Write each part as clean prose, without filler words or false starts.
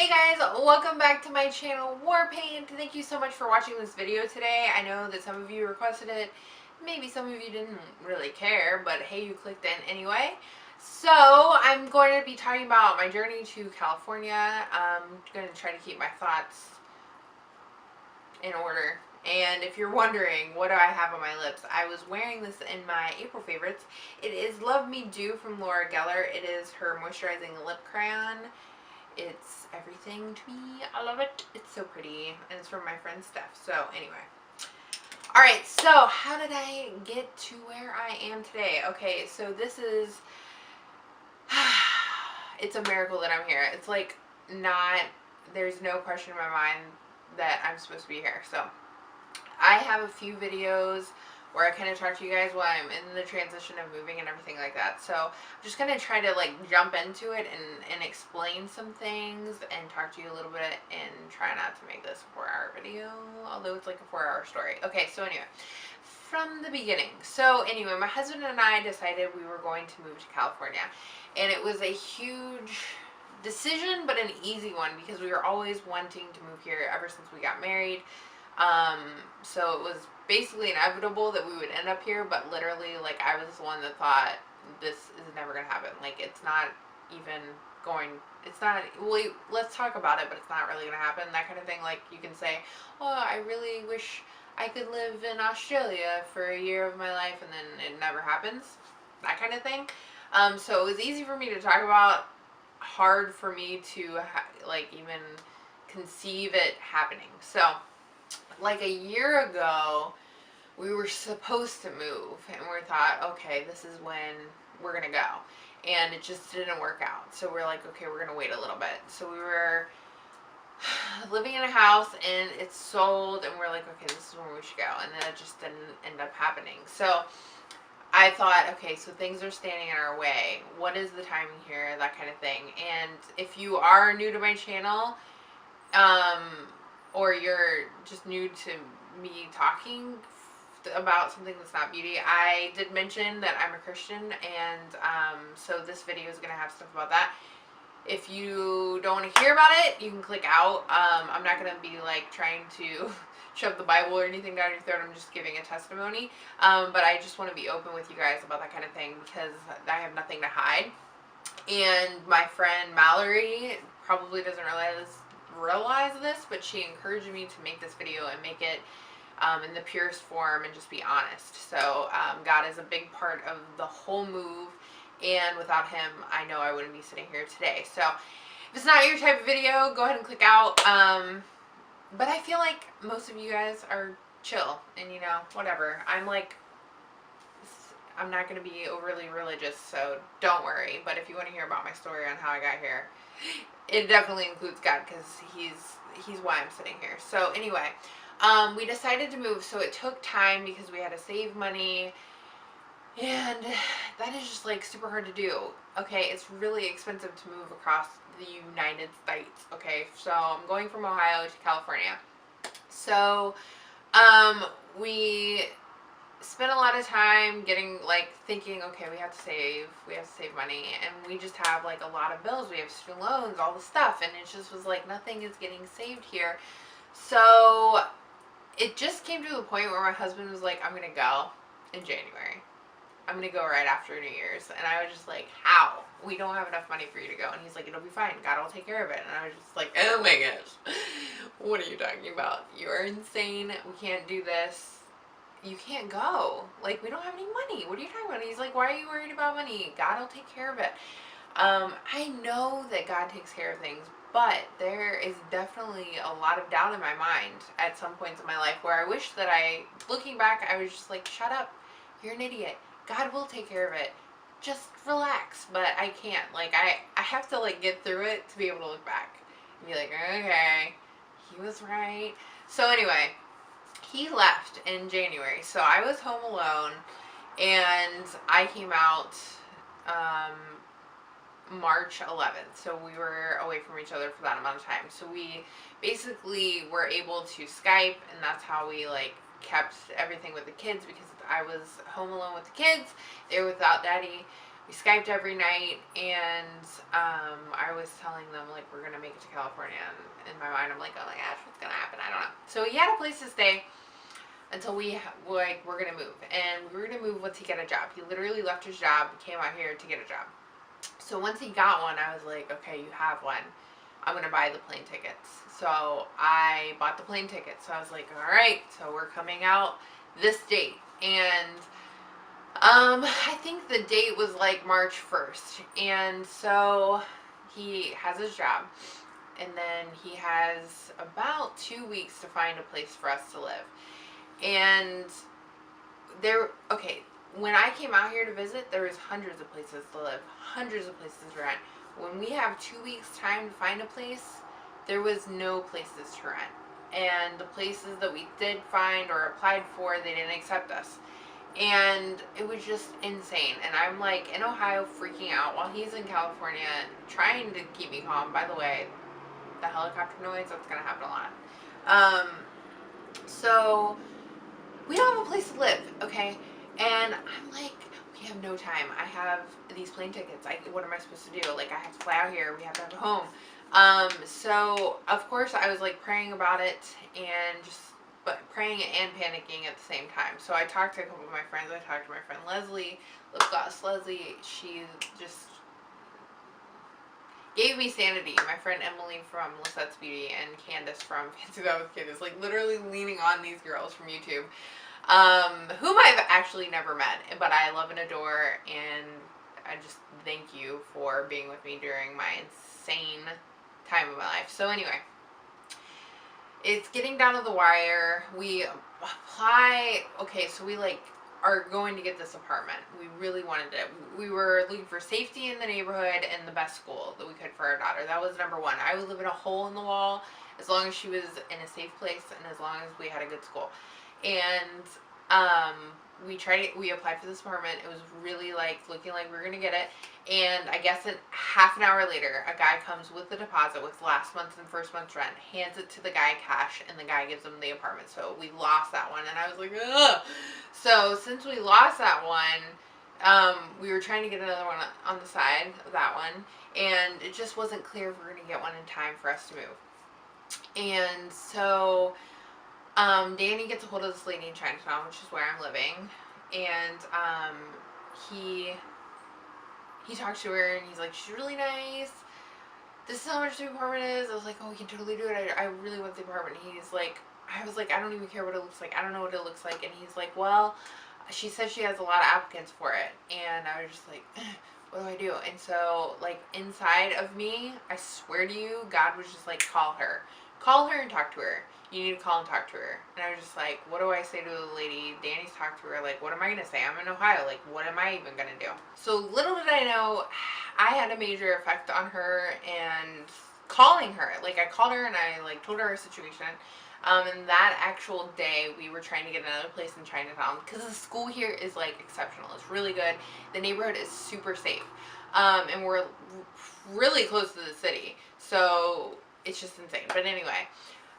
Hey guys, welcome back to my channel, Warpaint. Thank you so much for watching this video today. I know that some of you requested it. Maybe some of you didn't really care, but hey, you clicked in anyway. So, I'm going to be talking about my journey to California. I'm going to try to keep my thoughts in order. And if you're wondering, what do I have on my lips? I was wearing this in my April favorites. It is Love Me Do from Laura Geller. It is her moisturizing lip crayon. It's everything to me. I love it. It's so pretty. And it's from my friend Steph. So anyway. Alright, so how did I get to where I am today? Okay, so this is... it's a miracle that I'm here. It's like not... There's no question in my mind that I'm supposed to be here. So I have a few videos where I kind of talk to you guys while I'm in the transition of moving and everything like that. So I'm just going to try to like jump into it and explain some things and talk to you a little bit and try not to make this a 4-hour video, although it's like a 4-hour story. Okay, so anyway, from the beginning. So anyway, my husband and I decided we were going to move to California, and it was a huge decision, but an easy one because we were always wanting to move here ever since we got married. So it was basically inevitable that we would end up here, but literally, like, I was the one that thought this is never gonna happen. Like, it's not even going, it's not, well, let's talk about it, but it's not really gonna happen, that kind of thing. Like, you can say, oh, I really wish I could live in Australia for a year of my life, and then it never happens, that kind of thing. So it was easy for me to talk about, hard for me to, like, even conceive it happening. So like a year ago, we were supposed to move, and we thought, okay, this is when we're gonna go, and it just didn't work out. So we're like, okay, we're gonna wait a little bit. So we were living in a house, and it's sold, and we're like, okay, this is when we should go, and then it just didn't end up happening. So I thought, okay, so things are standing in our way. What is the timing here? That kind of thing. And if you are new to my channel, or you're just new to me talking about something that's not beauty, I did mention that I'm a Christian, and so this video is going to have stuff about that. If you don't want to hear about it, you can click out. I'm not going to be like trying to shove the Bible or anything down your throat. I'm just giving a testimony, but I just want to be open with you guys about that kind of thing because I have nothing to hide. And my friend Mallory probably doesn't realize this, but she encouraged me to make this video and make it in the purest form and just be honest. So God is a big part of the whole move, and without him, I know I wouldn't be sitting here today. So if it's not your type of video, go ahead and click out. But I feel like most of you guys are chill and, you know, whatever. I'm not going to be overly religious, so don't worry. But if you want to hear about my story on how I got here, it definitely includes God, because he's why I'm sitting here. So anyway, we decided to move, so it took time because we had to save money, and that is just like super hard to do. Okay, it's really expensive to move across the United States. Okay, so I'm going from Ohio to California. So we spent a lot of time getting, like, thinking, okay, we have to save money, and we just have like a lot of bills. We have student loans, all the stuff, and it just was like nothing is getting saved here. So it just came to the point where my husband was like, I'm gonna go in January. I'm gonna go right after New Year's. And I was just like, how? We don't have enough money for you to go. And he's like, it'll be fine, God will take care of it. And I was just like, oh my gosh, what are you talking about? You are insane. We can't do this. You can't go. Like, we don't have any money. What are you talking about? And he's like, why are you worried about money? God will take care of it. I know that God takes care of things, but there is definitely a lot of doubt in my mind at some points in my life where I wish that looking back, I was just like, shut up. You're an idiot. God will take care of it. Just relax. But I can't. Like, I have to, like, get through it to be able to look back and be like, okay, he was right. So anyway, he left in January, so I was home alone, and I came out March 11th, so we were away from each other for that amount of time. So we basically were able to Skype, and that's how we, like, kept everything with the kids, because I was home alone with the kids. They were without daddy. we Skyped every night, and I was telling them, like, we're going to make it to California, and in my mind, I'm like, oh my gosh, what's going to happen? I don't know. So he had a place to stay until we're going to move, and we were going to move once he got a job. He literally left his job, came out here to get a job. So once he got one, I was like, okay, you have one. I'm going to buy the plane tickets. So I bought the plane tickets. So I was like, all right, so we're coming out this date. And I think the date was like March 1st. And so he has his job. And then he has about 2 weeks to find a place for us to live. And when I came out here to visit, there was hundreds of places to live, hundreds of places to rent. When we have 2 weeks time to find a place, there was no places to rent. And the places that we did find or applied for, they didn't accept us. And it was just insane. And I'm like in Ohio freaking out while he's in California trying to keep me calm. By the way, the helicopter noise, that's going to happen a lot. So we don't have a place to live, okay? And I'm like, we have no time. I have these plane tickets. What am I supposed to do? Like, I have to fly out here. We have to have a home. So of course I was like praying about it and but praying and panicking at the same time. So I talked to a couple of my friends. I talked to my friend Leslie, Lip Gloss Leslie. She just gave me sanity. My friend Emily from Lisette's Beauty and Candace from Fancy That with Candace, like literally leaning on these girls from YouTube, whom I've actually never met, but I love and adore, and I just thank you for being with me during my insane time of my life. So anyway, it's getting down to the wire. We apply. Okay, so we like are going to get this apartment. We really wanted it. We were looking for safety in the neighborhood and the best school that we could for our daughter. That was number one. I would live in a hole in the wall as long as she was in a safe place and as long as we had a good school. And we applied for this apartment. It was really like looking like we were gonna get it. And I guess half an hour later, a guy comes with the deposit with last month's and first month's rent, hands it to the guy cash, and the guy gives him the apartment. So we lost that one, and I was like, ugh. So since we lost that one, we were trying to get another one on the side of that one, and it just wasn't clear if we were gonna get one in time for us to move. And so Danny gets a hold of this lady in Chinatown, which is where I'm living, and he talked to her, and he's like, she's really nice. This is how much the apartment is. I was like, oh, we can totally do it. I really want the apartment. He's like, I was like, I don't even care what it looks like. I don't know what it looks like. And he's like, well, she says she has a lot of applicants for it. And I was just like, what do I do? And so, like, inside of me, I swear to you, God was just like, call her. Call her and talk to her. You need to call and talk to her. And I was just like, what do I say to the lady? Danny's talked to her. Like, what am I going to say? I'm in Ohio. Like, what am I even going to do? So little did I know, I had a major effect on her and calling her. Like, I called her and I, like, told her our situation. And that actual day, we were trying to get another place in Chinatown because the school here is, like, exceptional. It's really good. The neighborhood is super safe. And we're really close to the city. So it's just insane. But anyway,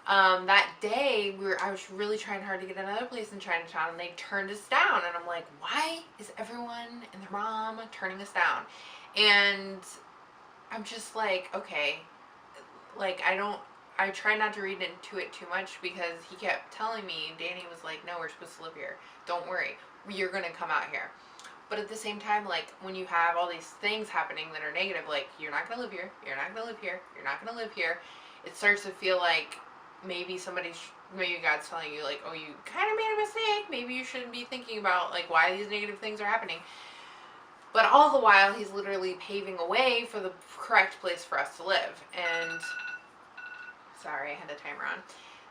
that day I was really trying hard to get another place in Chinatown, and they turned us down. And I'm like, why is everyone and their mom turning us down? And I'm just like, okay, like, I try not to read into it too much because he kept telling me, Danny was like, no, we're supposed to live here. Don't worry. You're going to come out here. But at the same time, like, when you have all these things happening that are negative, like, you're not going to live here. You're not going to live here. You're not going to live here. It starts to feel like maybe maybe God's telling you, like, oh, you kind of made a mistake. Maybe you shouldn't be thinking about, like, why these negative things are happening. But all the while, he's literally paving a way for the correct place for us to live. And sorry, I had the timer on.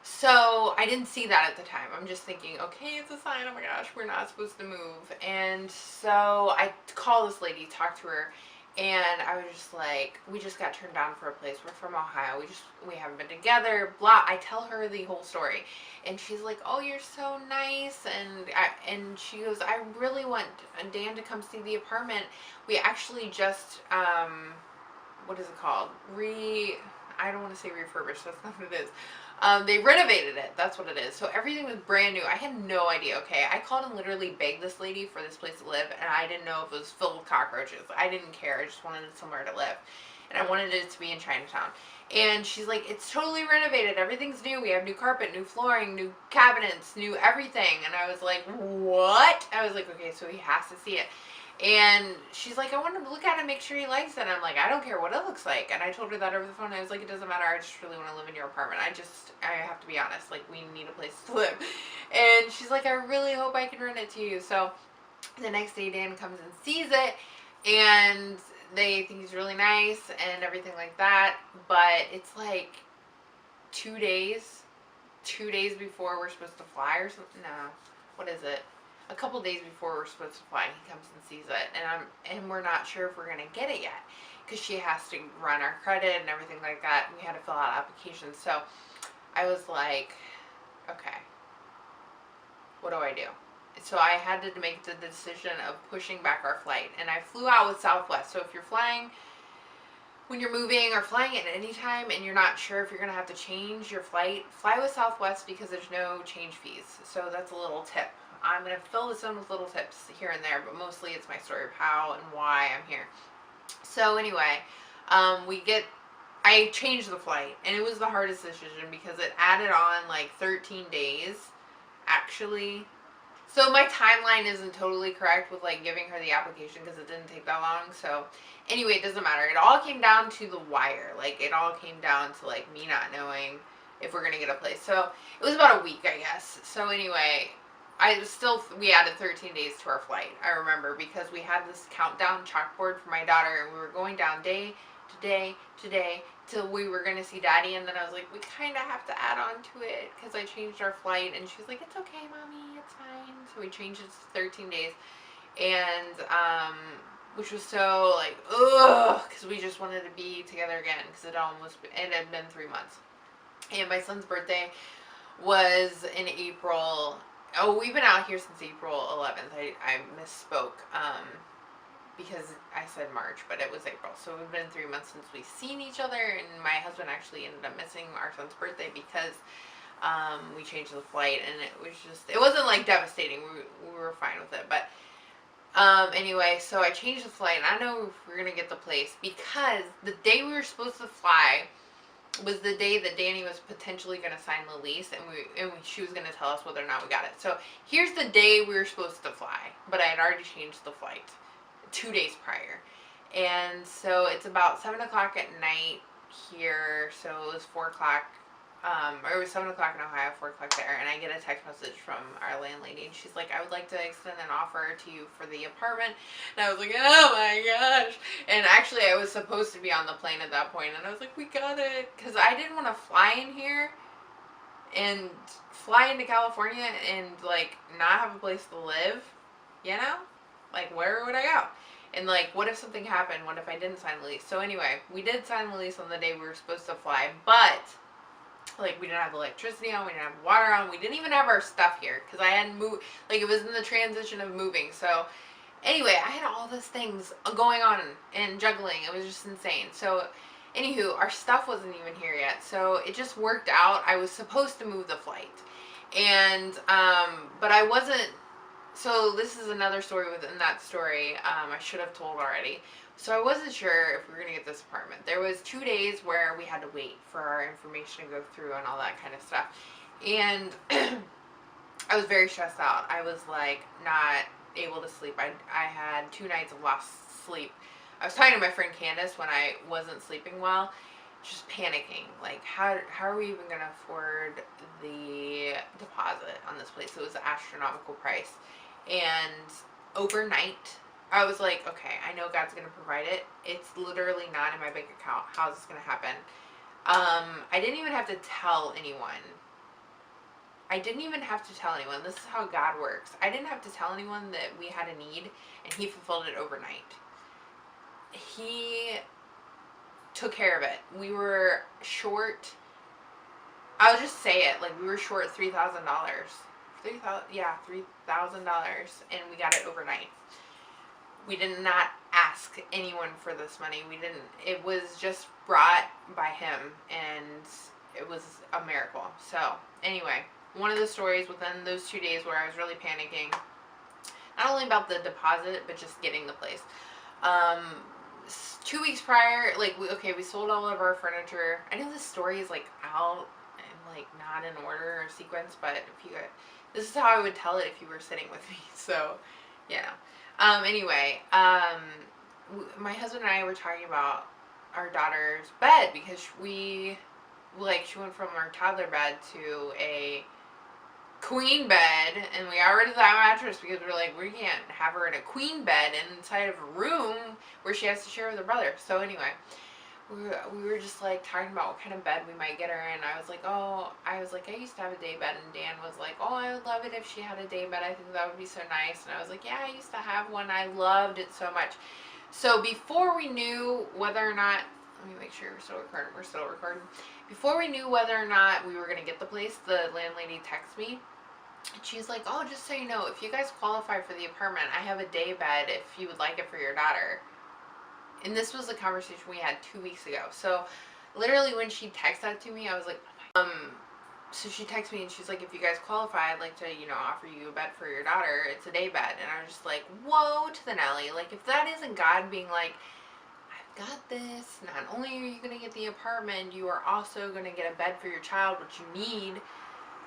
So I didn't see that at the time. I'm just thinking, okay, it's a sign. Oh my gosh, we're not supposed to move. And so I called this lady, talked to her, and I was just like, we just got turned down for a place. We're from Ohio. We haven't been together, blah. I tell her the whole story. And she's like, oh, you're so nice. And she goes, I really want Dan to come see the apartment. We actually just, what is it called? I don't want to say refurbished, that's not what it is. They renovated it, that's what it is. So everything was brand new. I had no idea, okay? I called and literally begged this lady for this place to live, and I didn't know if it was filled with cockroaches. I didn't care, I just wanted somewhere to live. And I wanted it to be in Chinatown. And she's like, it's totally renovated, everything's new, we have new carpet, new flooring, new cabinets, new everything. And I was like, what? I was like, okay, so he has to see it. And she's like, I want him to look at it and make sure he likes it. And I'm like, I don't care what it looks like. And I told her that over the phone. I was like, it doesn't matter. I just really want to live in your apartment. I have to be honest. Like, we need a place to live. And she's like, I really hope I can rent it to you. So the next day, Dan comes and sees it. And they think he's really nice and everything like that. But it's like 2 days before we're supposed to fly or something. No, what is it? A couple days before we're supposed to fly, he comes and sees it, and we're not sure if we're gonna get it yet, because she has to run our credit and everything like that. We had to fill out applications, so I was like, okay, what do I do? So I had to make the decision of pushing back our flight, and I flew out with Southwest. So if you're flying when you're moving or flying at any time and you're not sure if you're gonna have to change your flight, fly with Southwest because there's no change fees. So that's a little tip. I'm going to fill this in with little tips here and there, but mostly it's my story of how and why I'm here. So anyway, I changed the flight, and it was the hardest decision because it added on like 13 days, actually. So my timeline isn't totally correct with like giving her the application because it didn't take that long. So anyway, it doesn't matter. It all came down to the wire. Like, it all came down to like me not knowing if we're going to get a place. So it was about a week, I guess. So anyway, we added 13 days to our flight, I remember, because we had this countdown chalkboard for my daughter, and we were going down day to day to day till we were going to see Daddy. And then I was like, we kind of have to add on to it because I changed our flight. And she was like, it's okay, Mommy, it's fine. So we changed it to 13 days, and which was so like, ugh, because we just wanted to be together again, because it had been 3 months. And my son's birthday was in April. Oh, we've been out here since April 11th. I misspoke because I said March, but it was April. So we've been 3 months since we've seen each other, and my husband actually ended up missing our son's birthday because we changed the flight, and it wasn't like devastating. We were fine with it, but anyway, so I changed the flight, and I know if we're going to get the place because the day we were supposed to fly was the day that Danny was potentially going to sign the lease, and she was going to tell us whether or not we got it. So here's the day we were supposed to fly, but I had already changed the flight 2 days prior. And so it's about 7 o'clock at night here, so it was 4 o'clock, or it was 7 o'clock in Ohio, 4 o'clock there, and I get a text message from our landlady, and she's like, I would like to extend an offer to you for the apartment. And I was like, oh my gosh. And actually, I was supposed to be on the plane at that point, and I was like, we got it, because I didn't want to fly in here and fly into California and like not have a place to live, you know? Like, where would I go? And like, what if something happened? What if I didn't sign the lease? So anyway, we did sign the lease on the day we were supposed to fly, but like, we didn't have electricity on, we didn't have water on, we didn't even have our stuff here because I hadn't moved. Like, it was in the transition of moving. So anyway, I had all these things going on and juggling. It was just insane. So anywho, our stuff wasn't even here yet, so it just worked out. I was supposed to move the flight, and but I wasn't. So this is another story within that story I should have told already. So I wasn't sure if we were going to get this apartment. There was 2 days where we had to wait for our information to go through and all that kind of stuff. And I was very stressed out. I was like not able to sleep. I had 2 nights of lost sleep. I was talking to my friend Candace when I wasn't sleeping well, just panicking. Like, how are we even going to afford the deposit on this place? It was an astronomical price. And overnight, I was like, okay, I know God's going to provide it. It's literally not in my bank account. How's this going to happen? I didn't even have to tell anyone. This is how God works. I didn't have to tell anyone that we had a need, and He fulfilled it overnight. He took care of it. We were short, I'll just say it, like, we were short $3,000. $3,000, and we got it overnight. We did not ask anyone for this money. We didn't. It was just brought by him, and it was a miracle. So anyway, one of the stories within those 2 days where I was really panicking, not only about the deposit, but just getting the place. 2 weeks prior, like, we sold all of our furniture. I know this story is, like, out and, like, not in order or sequence, but if you guys, this is how I would tell it if you were sitting with me. So, yeah. Anyway, my husband and I were talking about our daughter's bed because she went from our toddler bed to a queen bed, and we already thought mattress because we're like, we can't have her in a queen bed inside of a room where she has to share with her brother. So anyway, we were just like talking about what kind of bed we might get her in. I was like, I used to have a day bed, and Dan was like, oh, I would love it if she had a day bed. I think that would be so nice. And I was like, yeah, I used to have one. I loved it so much. So before we knew whether or not, let me make sure we're still recording. We're still recording. Before we knew whether or not we were going to get the place, the landlady texted me. And she's like, oh, just so you know, if you guys qualify for the apartment, I have a day bed if you would like it for your daughter. And this was a conversation we had 2 weeks ago. So literally when she texted that to me, I was like, so she texted me and she's like, if you guys qualify, I'd like to, offer you a bed for your daughter. It's a day bed. And I was just like, whoa to the Nelly. Like, if that isn't God being like, got this. Not only are you going to get the apartment, you are also going to get a bed for your child, which you need.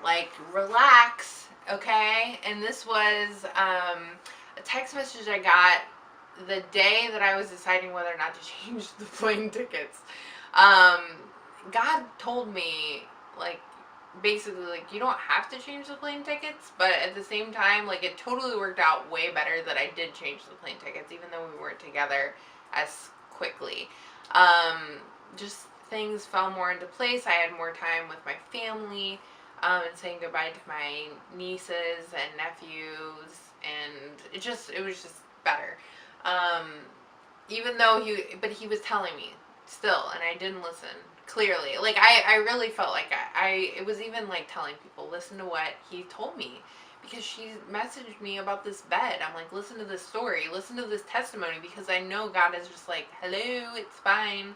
Like, relax, okay? And this was a text message I got the day that I was deciding whether or not to change the plane tickets. God told me, like, basically, like, you don't have to change the plane tickets, but at the same time, like, it totally worked out way better that I did change the plane tickets, even though we weren't together as quickly. Just things fell more into place. I had more time with my family, and saying goodbye to my nieces and nephews, and it was just better. Even though he was telling me still, and I didn't listen clearly. Like, I really felt like it was even like telling people, listen to what he told me. Because she messaged me about this bed. I'm like, listen to this story, listen to this testimony, because I know God is just like, hello, it's fine.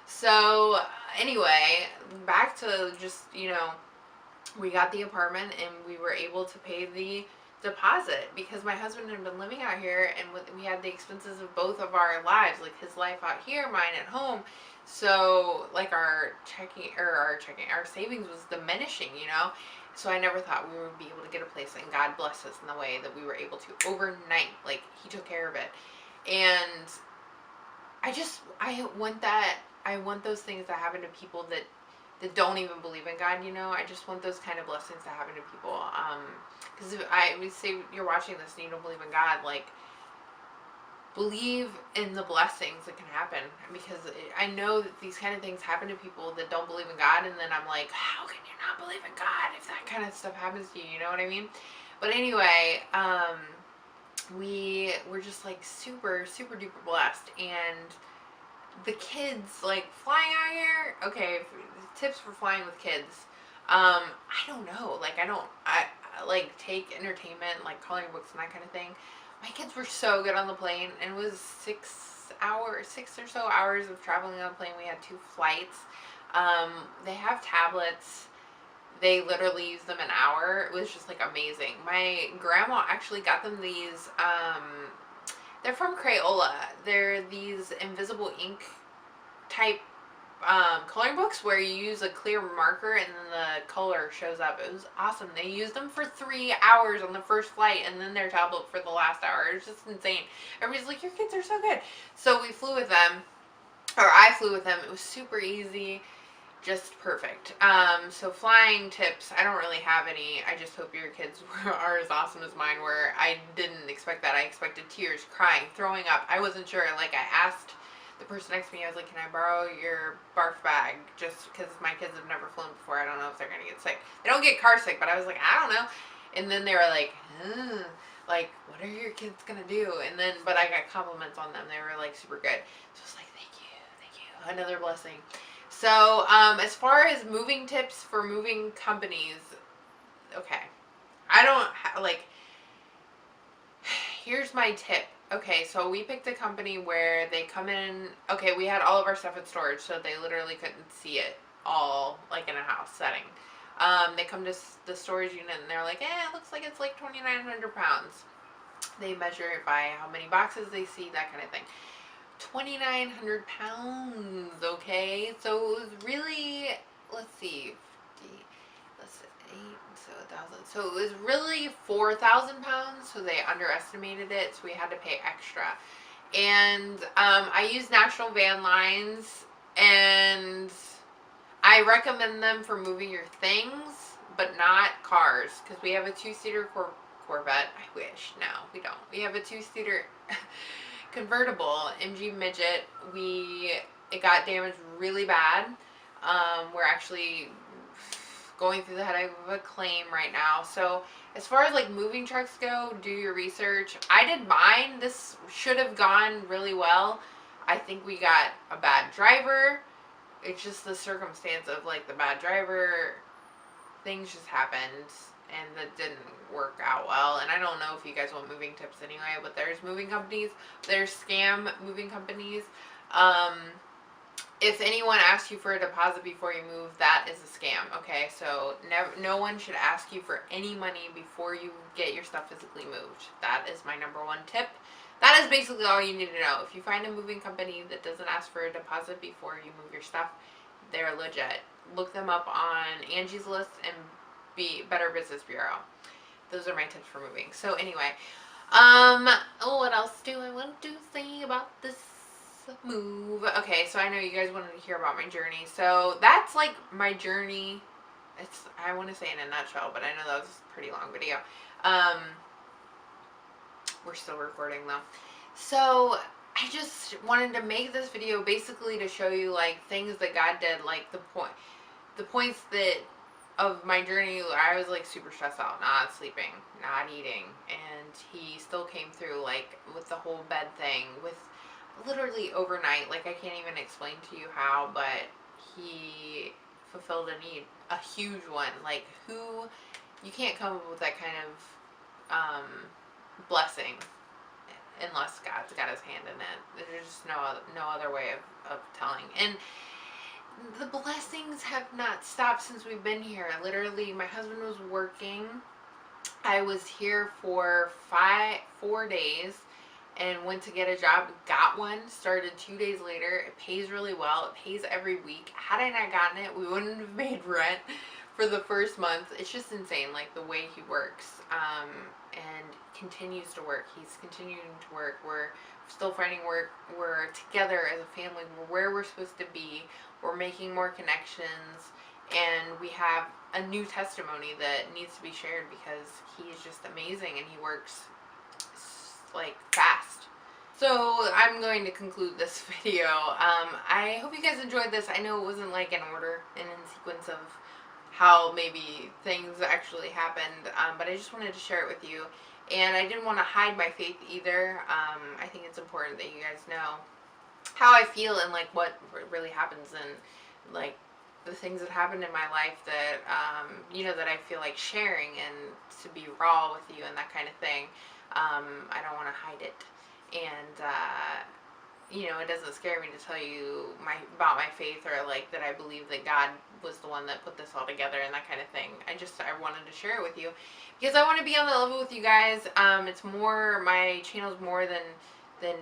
So anyway, back to just, we got the apartment and we were able to pay the deposit because my husband had been living out here, and we had the expenses of both of our lives, like his life out here, mine at home. So like our savings was diminishing, So I never thought we would be able to get a place, and God blessed us in the way that we were able to overnight. Like, he took care of it. And I want those things to happen to people that don't even believe in God, I just want those kind of blessings to happen to people. Because if we say you're watching this and you don't believe in God, like, believe in the blessings that can happen, because I know that these kind of things happen to people that don't believe in God, and then I'm like, how can you not believe in God if that kind of stuff happens to you, you know what I mean? But anyway, we were just like super, super duper blessed, and the kids, like, flying out here, okay, tips for flying with kids. I don't know, like, I like take entertainment, like coloring books and that kind of thing. My kids were so good on the plane, and it was 6 or so hours of traveling on the plane. We had 2 flights. They have tablets. They literally use them an hour. It was just like amazing. My grandma actually got them these, they're from Crayola. They're these invisible ink type coloring books where you use a clear marker and then the color shows up. It was awesome. They used them for 3 hours on the first flight, and then their tablet for the last hour. It was just insane. Everybody's like, your kids are so good. So we flew with them, or I flew with them. It was super easy, just perfect. So flying tips, I don't really have any. I just hope your kids are as awesome as mine were. I didn't expect that. I expected tears, crying, throwing up. I wasn't sure. Like, I asked the person next to me, I was like, can I borrow your barf bag? Just because my kids have never flown before. I don't know if they're going to get sick. They don't get car sick, but I was like, I don't know. And then they were like, like, what are your kids going to do? And then, but I got compliments on them. They were like super good. So I was like, thank you. Another blessing. So, as far as moving tips for moving companies, okay. I don't, like, here's my tip. Okay, so we picked a company where they come in. Okay, we had all of our stuff in storage, so they literally couldn't see it all like in a house setting. They come to the storage unit and they're like, it looks like it's like 2,900 pounds. They measure it by how many boxes they see, that kind of thing. 2,900 pounds, okay? So it was really, let's see, 50, let's see, 8, so 1,000. So it was really 4,000 pounds, so they underestimated it, so we had to pay extra. And I use National Van Lines, and I recommend them for moving your things, but not cars, because we have a two-seater Corvette. I wish. No, we don't. We have a two-seater convertible MG Midget. It got damaged really bad. We're actually going through the headache of a claim right now. So as far as like moving trucks go, do your research. I did mine. This should have gone really well. I think we got a bad driver. It's just the circumstance of like the bad driver. Things just happened and that didn't work out well. And I don't know if you guys want moving tips anyway, but there's moving companies. There's scam moving companies. If anyone asks you for a deposit before you move, that is a scam, okay? So no one should ask you for any money before you get your stuff physically moved. That is my #1 tip. That is basically all you need to know. If you find a moving company that doesn't ask for a deposit before you move your stuff, they're legit. Look them up on Angie's List and Better Business Bureau. Those are my tips for moving. So anyway, what else do I want to say about this move? Okay, so I know you guys wanted to hear about my journey. So that's like my journey. I want to say in a nutshell, but I know that was a pretty long video. We're still recording though. So I just wanted to make this video basically to show you like things that God did, like the points that of my journey. I was like super stressed out, not sleeping, not eating, and he still came through like with the whole bed thing, with literally overnight. Like I can't even explain to you how, but he fulfilled a need, a huge one. Like you can't come up with that kind of blessing unless God's got his hand in it. There's just no other way of telling. And the blessings have not stopped since we've been here. Literally, my husband was working. I was here for 4 days and went to get a job, got one, started 2 days later. It pays really well. It pays every week. Had I not gotten it, we wouldn't have made rent for the first month. It's just insane, like the way he works, and continues to work. He's continuing to work. We're still finding work. We're together as a family. We're where we're supposed to be. We're making more connections, and we have a new testimony that needs to be shared because he's just amazing and he works like fast. So I'm going to conclude this video. I hope you guys enjoyed this. I know it wasn't like in order and in sequence of how maybe things actually happened, but I just wanted to share it with you. And I didn't want to hide my faith either. I think it's important that you guys know how I feel and like what really happens and like the things that happened in my life that that I feel like sharing and to be raw with you and that kind of thing. I don't want to hide it, and it doesn't scare me to tell you about my faith or like that I believe that God was the one that put this all together and that kind of thing. I wanted to share it with you because I want to be on the level with you guys. It's more, my channel's more than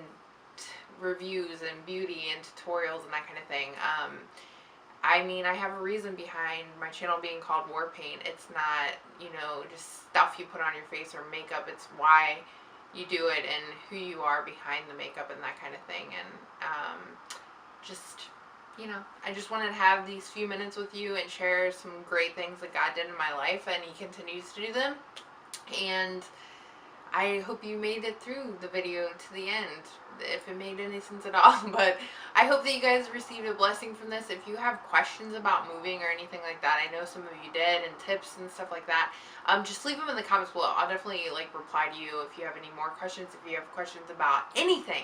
reviews and beauty and tutorials and that kind of thing. I mean, I have a reason behind my channel being called War Paint. It's not, just stuff you put on your face or makeup. It's why you do it and who you are behind the makeup and that kind of thing. And I just wanted to have these few minutes with you and share some great things that God did in my life, and he continues to do them. And I hope you made it through the video to the end, if it made any sense at all. But I hope that you guys received a blessing from this. If you have questions about moving or anything like that, I know some of you did, and tips and stuff like that, just leave them in the comments below. I'll definitely reply to you if you have any more questions. If you have questions about anything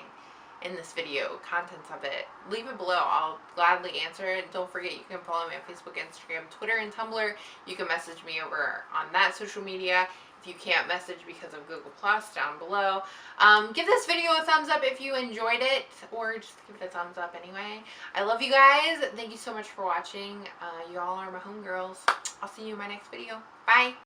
in this video, contents of it, leave it below. I'll gladly answer it. Don't forget, you can follow me on Facebook, Instagram, Twitter, and Tumblr. You can message me over on that social media. If you can't message because of Google Plus, down below. Give this video a thumbs up if you enjoyed it, or just give it a thumbs up anyway. I love you guys. Thank you so much for watching. You all are my homegirls. I'll see you in my next video. Bye.